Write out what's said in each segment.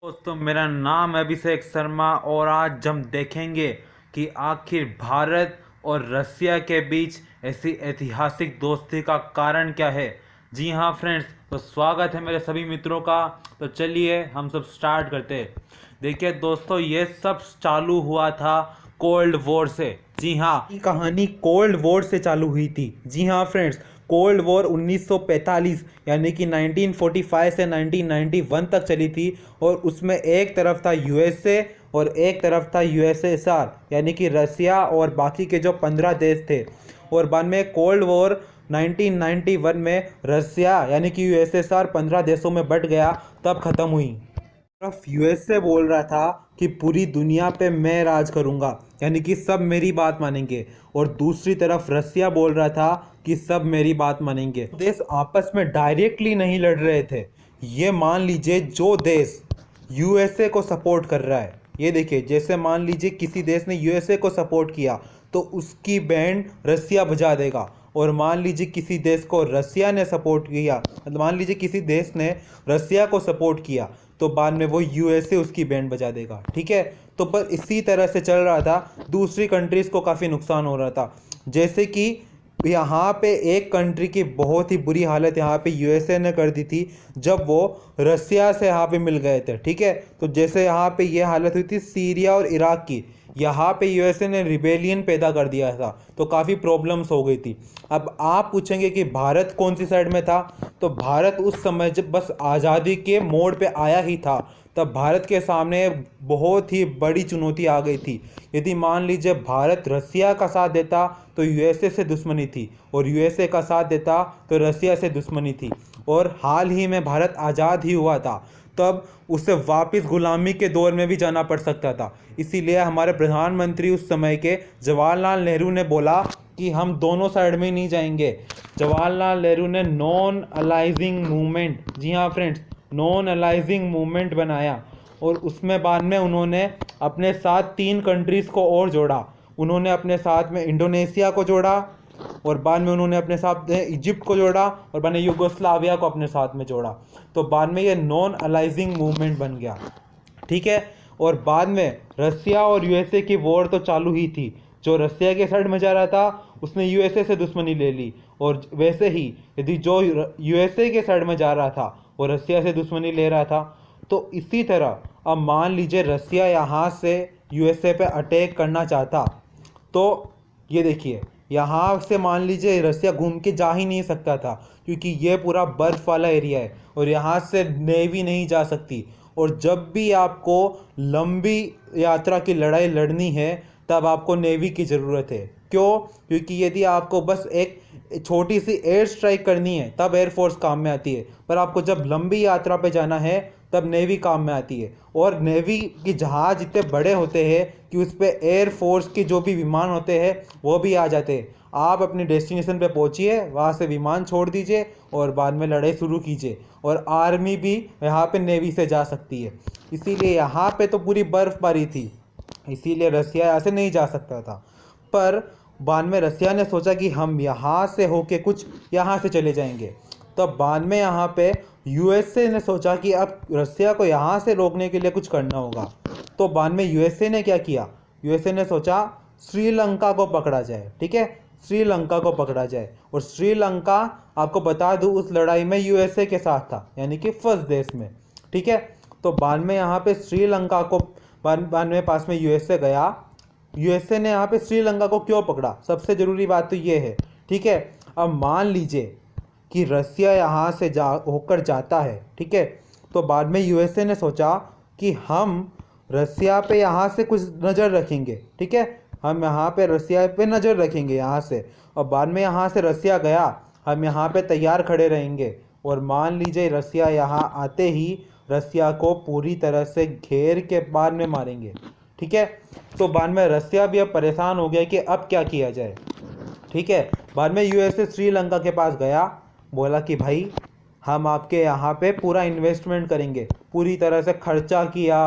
दोस्तों, मेरा नाम है अभिषेक शर्मा और आज हम देखेंगे कि आखिर भारत और रसिया के बीच ऐसी ऐतिहासिक दोस्ती का कारण क्या है। जी हाँ फ्रेंड्स, तो स्वागत है मेरे सभी मित्रों का। तो चलिए हम सब स्टार्ट करते हैं। देखिए दोस्तों, ये सब चालू हुआ था कोल्ड वॉर से। जी हाँ, ये कहानी कोल्ड वॉर से चालू हुई थी। जी हाँ फ्रेंड्स, कोल्ड वॉर 1945 यानी कि 1945 से 1991 तक चली थी और उसमें एक तरफ था यूएसए और एक तरफ था यूएसएसआर यानी कि रसिया और बाकी के जो 15 देश थे। और बाद में कोल्ड वॉर 1991 में रसिया यानी कि यूएसएसआर 15 देशों में बंट गया, तब ख़त्म हुई। तरफ यूएसए बोल रहा था कि पूरी दुनिया पे मैं राज करूंगा यानी कि सब मेरी बात मानेंगे, और दूसरी तरफ रसिया बोल रहा था कि सब मेरी बात मानेंगे। देश आपस में डायरेक्टली नहीं लड़ रहे थे। ये मान लीजिए जो देश यूएसए को सपोर्ट कर रहा है, ये देखिए, जैसे मान लीजिए किसी देश ने यूएसए को सपोर्ट किया तो उसकी बैंड रसिया बजा देगा, और मान लीजिए किसी देश को रसिया ने सपोर्ट किया, मान लीजिए किसी देश ने रसिया को सपोर्ट किया तो बाद में वो यूएसए उसकी बैंड बजा देगा। ठीक है, तो पर इसी तरह से चल रहा था। दूसरी कंट्रीज़ को काफ़ी नुकसान हो रहा था। जैसे कि यहाँ पे एक कंट्री की बहुत ही बुरी हालत यहाँ पे यूएसए ने कर दी थी जब वो रसिया से यहाँ पे मिल गए थे। ठीक है, तो जैसे यहाँ पे ये हालत हुई थी सीरिया और इराक की, यहाँ पे यूएसए ने रिबेलियन पैदा कर दिया था तो काफ़ी प्रॉब्लम्स हो गई थी। अब आप पूछेंगे कि भारत कौन सी साइड में था, तो भारत उस समय जब बस आज़ादी के मोड़ पे आया ही था तब भारत के सामने बहुत ही बड़ी चुनौती आ गई थी। यदि मान लीजिए भारत रसिया का साथ देता तो यूएसए से दुश्मनी थी, और यूएसए का साथ देता तो रसिया से दुश्मनी थी। और हाल ही में भारत आज़ाद ही हुआ था, तब उसे वापस गुलामी के दौर में भी जाना पड़ सकता था। इसीलिए हमारे प्रधानमंत्री उस समय के जवाहरलाल नेहरू ने बोला कि हम दोनों साइड में नहीं जाएंगे। जवाहरलाल नेहरू ने नॉन अलाइजिंग मूवमेंट, जी हाँ फ्रेंड्स, नॉन अलाइजिंग मूवमेंट बनाया, और उसमें बाद में उन्होंने अपने साथ 3 कंट्रीज़ को और जोड़ा। उन्होंने अपने साथ में इंडोनेशिया को जोड़ा, और बाद में उन्होंने अपने साथ में इजिप्ट को जोड़ा, और बाद में युगोस्लाविया को अपने साथ में जोड़ा। तो बाद में ये नॉन अलाइजिंग मूवमेंट बन गया। ठीक है, और बाद में रसिया और यूएसए की वॉर तो चालू ही थी। जो रसिया के साइड में जा रहा था उसने यूएसए से दुश्मनी ले ली, और वैसे ही यदि जो यूएसए के साइड में जा रहा था वो रसिया से दुश्मनी ले रहा था। तो इसी तरह अब मान लीजिए रसिया यहाँ से यूएसए पे अटैक करना चाहता, तो ये देखिए, यहाँ से मान लीजिए रसिया घूम के जा ही नहीं सकता था क्योंकि ये पूरा बर्फ़ वाला एरिया है और यहाँ से नेवी नहीं जा सकती। और जब भी आपको लंबी यात्रा की लड़ाई लड़नी है तब आपको नेवी की ज़रूरत है। क्यों? क्योंकि यदि आपको बस एक छोटी सी एयर स्ट्राइक करनी है तब एयरफोर्स काम में आती है, पर आपको जब लंबी यात्रा पे जाना है तब नेवी काम में आती है। और नेवी के जहाज़ इतने बड़े होते हैं कि उस पर एयरफोर्स के जो भी विमान होते हैं वो भी आ जाते हैं। आप अपनी डेस्टिनेशन पे पहुंचिए, वहाँ से विमान छोड़ दीजिए और बाद में लड़ाई शुरू कीजिए। और आर्मी भी यहाँ पे नेवी से जा सकती है। इसीलिए यहाँ पे तो पूरी बर्फ़बारी थी, इसीलिए रसिया यहाँ से नहीं जा सकता था। पर बाद में रसिया ने सोचा कि हम यहाँ से होके कुछ यहाँ से चले जाएंगे। तब बाद में यहाँ पे यूएसए ने सोचा कि अब रसिया को यहाँ से रोकने के लिए कुछ करना होगा। तो बाद में यूएसए ने क्या किया, यूएसए ने सोचा श्रीलंका को पकड़ा जाए। ठीक है, श्रीलंका को पकड़ा जाए। और श्रीलंका, आपको बता दूं, उस लड़ाई में यूएसए के साथ था यानी कि फर्स्ट देश में। ठीक है, तो बाद में यहाँ पे श्रीलंका को बाद में पास में यूएसए गया। यूएसए ने यहाँ पे श्रीलंका को क्यों पकड़ा, सबसे ज़रूरी बात तो ये है। ठीक है, अब मान लीजिए कि रसिया यहाँ से होकर जाता है। ठीक है, तो बाद में यूएसए ने सोचा कि हम रसिया पे यहाँ से कुछ नज़र रखेंगे। ठीक है, हम यहाँ पे रसिया पे नज़र रखेंगे यहाँ से, और बाद में यहाँ से रसिया गया, हम यहाँ पे तैयार खड़े रहेंगे, और मान लीजिए रसिया यहाँ आते ही रसिया को पूरी तरह से घेर के बाद में मारेंगे। ठीक है, तो बाद में रसिया भी अब परेशान हो गया कि अब क्या किया जाए। ठीक है, बाद में यूएसए श्रीलंका के पास गया, बोला कि भाई हम आपके यहाँ पे पूरा इन्वेस्टमेंट करेंगे, पूरी तरह से खर्चा किया,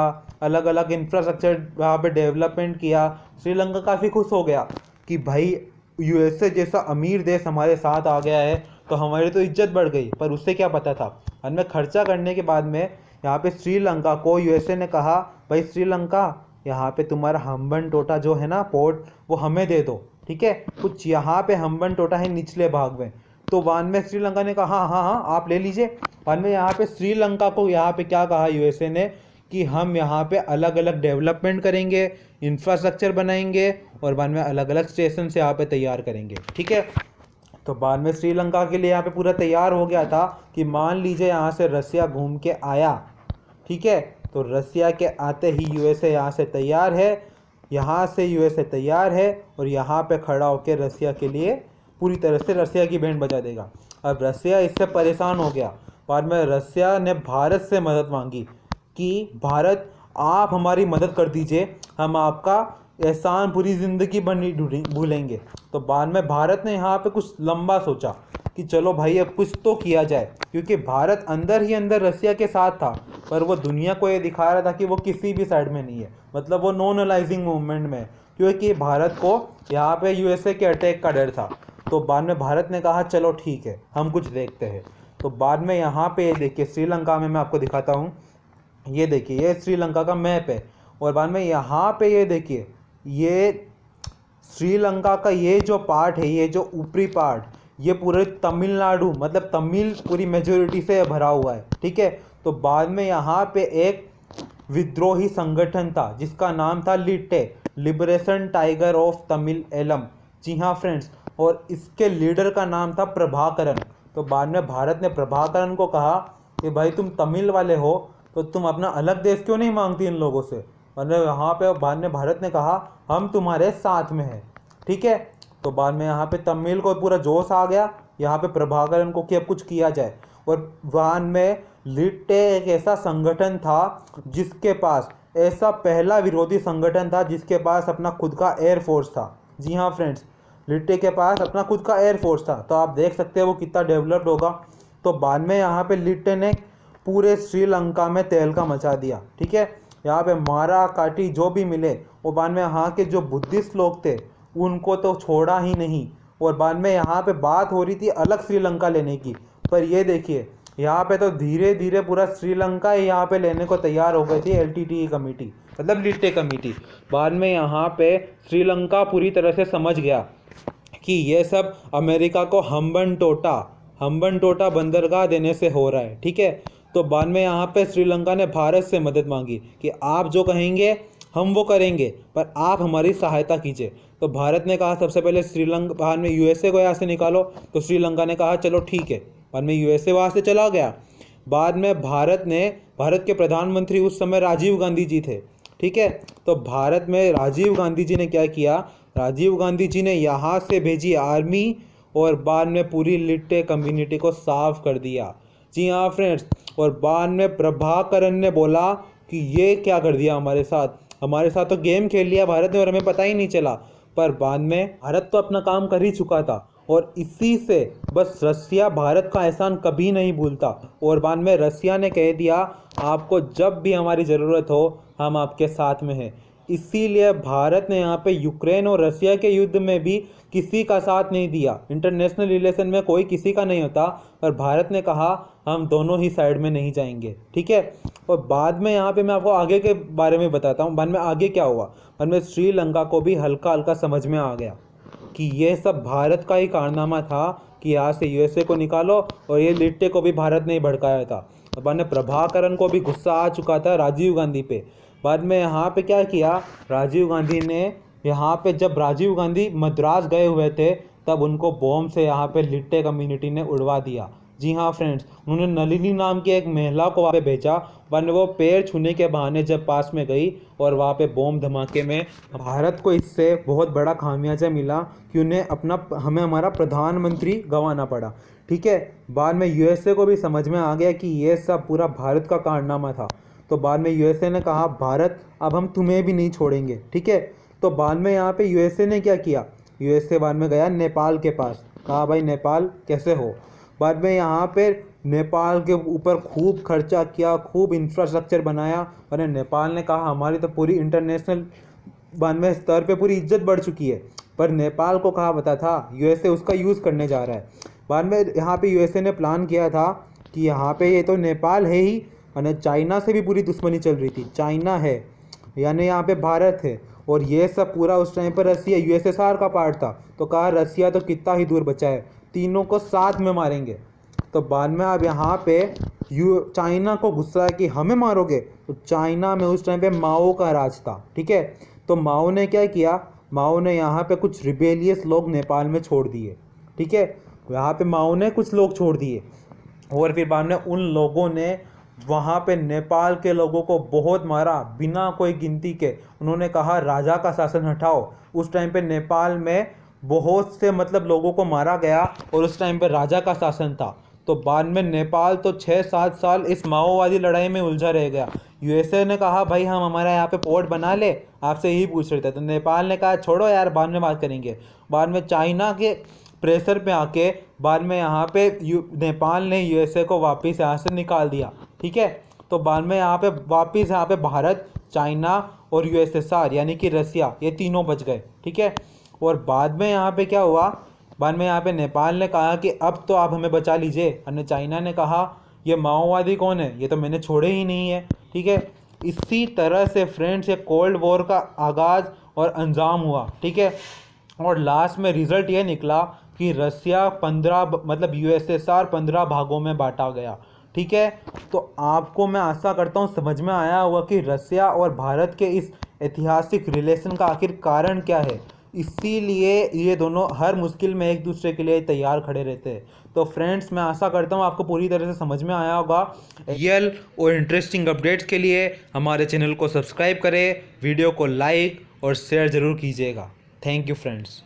अलग अलग इंफ्रास्ट्रक्चर वहाँ पे डेवलपमेंट किया। श्रीलंका काफ़ी खुश हो गया कि भाई यूएसए जैसा अमीर देश हमारे साथ आ गया है तो हमारी तो इज्जत बढ़ गई। पर उससे क्या पता था, हमें खर्चा करने के बाद में यहाँ पे श्रीलंका को यूएसए ने कहा भाई श्रीलंका यहाँ पे तुम्हारा हम्बन टोटा जो है ना पोर्ट वो हमें दे दो, ठीक है, कुछ यहाँ पे हम्बन टोटा है निचले भाग में। तो बाद में श्रीलंका ने कहा हाँ हाँ हाँ आप ले लीजिए। बाद में यहाँ पे श्रीलंका को यहाँ पे क्या कहा यूएसए ने कि हम यहाँ पे अलग अलग डेवलपमेंट करेंगे, इंफ्रास्ट्रक्चर बनाएंगे और बाद में अलग अलग स्टेशन से यहाँ पे तैयार करेंगे, ठीक है। तो बाद में श्रीलंका के लिए यहाँ पे पूरा तैयार हो गया था कि मान लीजिए यहाँ से रसिया घूम के आया, ठीक है, तो रसिया के आते ही यूएसए यहाँ से तैयार है, यहाँ से यूएसए तैयार है और यहाँ पे खड़ा होकर रसिया के लिए पूरी तरह से रसिया की बैंड बजा देगा। अब रसिया इससे परेशान हो गया। बाद में रसिया ने भारत से मदद मांगी कि भारत आप हमारी मदद कर दीजिए, हम आपका एहसान पूरी ज़िंदगी बनी भूलेंगे। तो बाद में भारत ने यहाँ पे कुछ लंबा सोचा कि चलो भाई अब कुछ तो किया जाए, क्योंकि भारत अंदर ही अंदर रसिया के साथ था, पर वो दुनिया को ये दिखा रहा था कि वो किसी भी साइड में नहीं है, मतलब वो नॉन अलाइजिंग मूवमेंट में, क्योंकि भारत को यहाँ पे यूएसए के अटैक का डर था। तो बाद में भारत ने कहा चलो ठीक है हम कुछ देखते हैं। तो बाद में यहाँ पे देखिए श्रीलंका में मैं आपको दिखाता हूँ, ये देखिए ये श्रीलंका का मैप है और बाद में यहाँ पे ये देखिए ये श्रीलंका का ये जो पार्ट है, ये जो ऊपरी पार्ट, ये पूरे तमिलनाडु मतलब तमिल पूरी मेजोरिटी से भरा हुआ है, ठीक है। तो बाद में यहाँ पे एक विद्रोही संगठन था जिसका नाम था LTTE, Liberation Tiger of Tamil Eelam, जी हाँ फ्रेंड्स, और इसके लीडर का नाम था प्रभाकरन। तो बाद में भारत ने प्रभाकरन को कहा कि भाई तुम तमिल वाले हो तो तुम अपना अलग देश क्यों नहीं मांगती इन लोगों से। मतलब यहाँ पे बाद में भारत ने कहा हम तुम्हारे साथ में हैं, ठीक है। तो बाद में यहाँ पे तमिल को पूरा जोश आ गया यहाँ पे प्रभाकरन को कि अब कुछ किया जाए। और बाद में लिट्टे एक ऐसा संगठन था जिसके पास ऐसा पहला विरोधी संगठन था जिसके पास अपना खुद का एयरफोर्स था। जी हाँ फ्रेंड्स, लिट्टे के पास अपना खुद का एयरफोर्स था, तो आप देख सकते हैं वो कितना डेवलप्ड होगा। तो बाद में यहाँ पे लिट्टे ने पूरे श्रीलंका में तहलका मचा दिया, ठीक है। यहाँ पे मारा काटी जो भी मिले, और बाद में यहाँ के जो बुद्धिस्ट लोग थे उनको तो छोड़ा ही नहीं। और बाद में यहाँ पे बात हो रही थी अलग श्रीलंका लेने की, पर ये देखिए यहाँ पे तो धीरे धीरे पूरा श्रीलंका यहाँ पे लेने को तैयार हो गई थी एलटीटीई कमेटी, मतलब लिट्टे कमेटी। बाद में यहाँ पे श्रीलंका पूरी तरह से समझ गया कि ये सब अमेरिका को हम्बन टोटा बंदरगाह देने से हो रहा है, ठीक है। तो बाद में यहाँ पे श्रीलंका ने भारत से मदद मांगी कि आप जो कहेंगे हम वो करेंगे, पर आप हमारी सहायता कीजिए। तो भारत ने कहा सबसे पहले श्रीलंका, बाद में यूएसए को यहाँ से निकालो। तो श्रीलंका ने कहा चलो ठीक है, बाद में यूएसए वहाँ से चला गया। बाद में भारत के प्रधानमंत्री उस समय राजीव गांधी जी थे, ठीक है। तो भारत में राजीव गांधी जी ने क्या किया, राजीव गांधी जी ने यहाँ से भेजी आर्मी और बाद में पूरी लिट्टे कम्युनिटी को साफ कर दिया। जी हाँ फ्रेंड्स, और बाद में प्रभाकरन ने बोला कि ये क्या कर दिया हमारे साथ तो गेम खेल लिया भारत ने और हमें पता ही नहीं चला। पर बाद में भारत तो अपना काम कर ही चुका था और इसी से बस रसिया भारत का एहसान कभी नहीं भूलता। और बाद में रसिया ने कह दिया आपको जब भी हमारी ज़रूरत हो हम आपके साथ में हैं। इसीलिए भारत ने यहाँ पे यूक्रेन और रसिया के युद्ध में भी किसी का साथ नहीं दिया। इंटरनेशनल रिलेशन में कोई किसी का नहीं होता, पर भारत ने कहा हम दोनों ही साइड में नहीं जाएंगे, ठीक है। और बाद में यहाँ पे मैं आपको आगे के बारे में बताता हूँ, बाद में आगे क्या हुआ। बाद में श्रीलंका को भी हल्का हल्का समझ में आ गया कि ये सब भारत का ही कारनामा था कि यहाँ से यूएसए को निकालो, और ये लिट्टे को भी भारत ने ही भड़काया था। बाद में प्रभाकरन को भी गुस्सा आ चुका था राजीव गांधी पे। बाद में यहाँ पे क्या किया, राजीव गांधी ने यहाँ पे, जब राजीव गांधी मद्रास गए हुए थे तब उनको बॉम्ब से यहाँ पे लिट्टे कम्युनिटी ने उड़वा दिया। जी हाँ फ्रेंड्स, उन्होंने नलिनी नाम की एक महिला को वहाँ पे भेजा। बाद में वो पैर छूने के बहाने जब पास में गई और वहाँ पे बॉम्ब धमाके में भारत को इससे बहुत बड़ा खामियाजा मिला कि हमें हमारा प्रधानमंत्री गंवाना पड़ा, ठीक है। बाद में यूएसए को भी समझ में आ गया कि ये सब पूरा भारत का कारनामा था। तो बाद में यूएसए ने कहा भारत अब हम तुम्हें भी नहीं छोड़ेंगे, ठीक है। तो बाद में यहाँ पे यूएसए ने क्या किया, यूएसए बाद में गया नेपाल के पास, कहा भाई नेपाल कैसे हो। बाद में यहाँ पे नेपाल के ऊपर खूब खर्चा किया, खूब इंफ्रास्ट्रक्चर बनाया, और नेपाल ने कहा हमारी तो पूरी इंटरनेशनल बाद में स्तर पे पूरी इज्जत बढ़ चुकी है। पर नेपाल को कहा पता था यूएसए उसका यूज़ करने जा रहा है। बाद में यहाँ पे यूएसए ने प्लान किया था कि यहाँ पे ये तो नेपाल है ही, और चाइना से भी पूरी दुश्मनी चल रही थी। चाइना है, यानी यहाँ पे भारत है, और ये सब पूरा उस टाइम पर रसिया यूएसएसआर का पार्ट था। तो कहा रसिया तो कितना ही दूर बचा है, तीनों को साथ में मारेंगे। तो बाद में अब यहाँ पे चाइना को गुस्सा है कि हमें मारोगे। तो चाइना में उस टाइम पे माओ का राज था, ठीक है। तो माओ ने क्या किया, माओ ने यहाँ पे कुछ रिबेलियस लोग नेपाल में छोड़ दिए, ठीक है। यहाँ पे माओ ने कुछ लोग छोड़ दिए, और फिर बाद में उन लोगों ने वहाँ पे नेपाल के लोगों को बहुत मारा बिना कोई गिनती के। उन्होंने कहा राजा का शासन हटाओ। उस टाइम पे नेपाल में बहुत से मतलब लोगों को मारा गया, और उस टाइम पे राजा का शासन था। तो बाद में नेपाल तो 6-7 साल इस माओवादी लड़ाई में उलझा रह गया। यूएसए ने कहा भाई हम हमारा यहाँ पे पोर्ट बना ले, आपसे यही पूछ रहे थे। तो नेपाल ने कहा छोड़ो यार, बाद में बात करेंगे। बाद में चाइना के प्रेशर पे आके बाद में यहाँ पे नेपाल ने यूएसए को वापस यहाँ से निकाल दिया, ठीक है। तो बाद में यहाँ पे वापस यहाँ पे भारत, चाइना और यूएसएसआर यानी कि रसिया, ये तीनों बच गए, ठीक है। और बाद में यहाँ पे क्या हुआ, बाद में यहाँ पे नेपाल ने कहा कि अब तो आप हमें बचा लीजिए, और चाइना ने कहा ये माओवादी कौन है, ये तो मैंने छोड़े ही नहीं है, ठीक है। इसी तरह से फ्रेंड्स ये कोल्ड वॉर का आगाज़ और अंजाम हुआ, ठीक है। और लास्ट में रिजल्ट ये निकला कि रसिया 15 मतलब यूएसएसआर 15 भागों में बांटा गया, ठीक है। तो आपको मैं आशा करता हूँ समझ में आया होगा कि रसिया और भारत के इस ऐतिहासिक रिलेशन का आखिर कारण क्या है। इसीलिए ये दोनों हर मुश्किल में एक दूसरे के लिए तैयार खड़े रहते हैं। तो फ्रेंड्स मैं आशा करता हूँ आपको पूरी तरह से समझ में आया होगा। रियल और इंटरेस्टिंग अपडेट्स के लिए हमारे चैनल को सब्सक्राइब करें, वीडियो को लाइक और शेयर ज़रूर कीजिएगा। Thank you friends.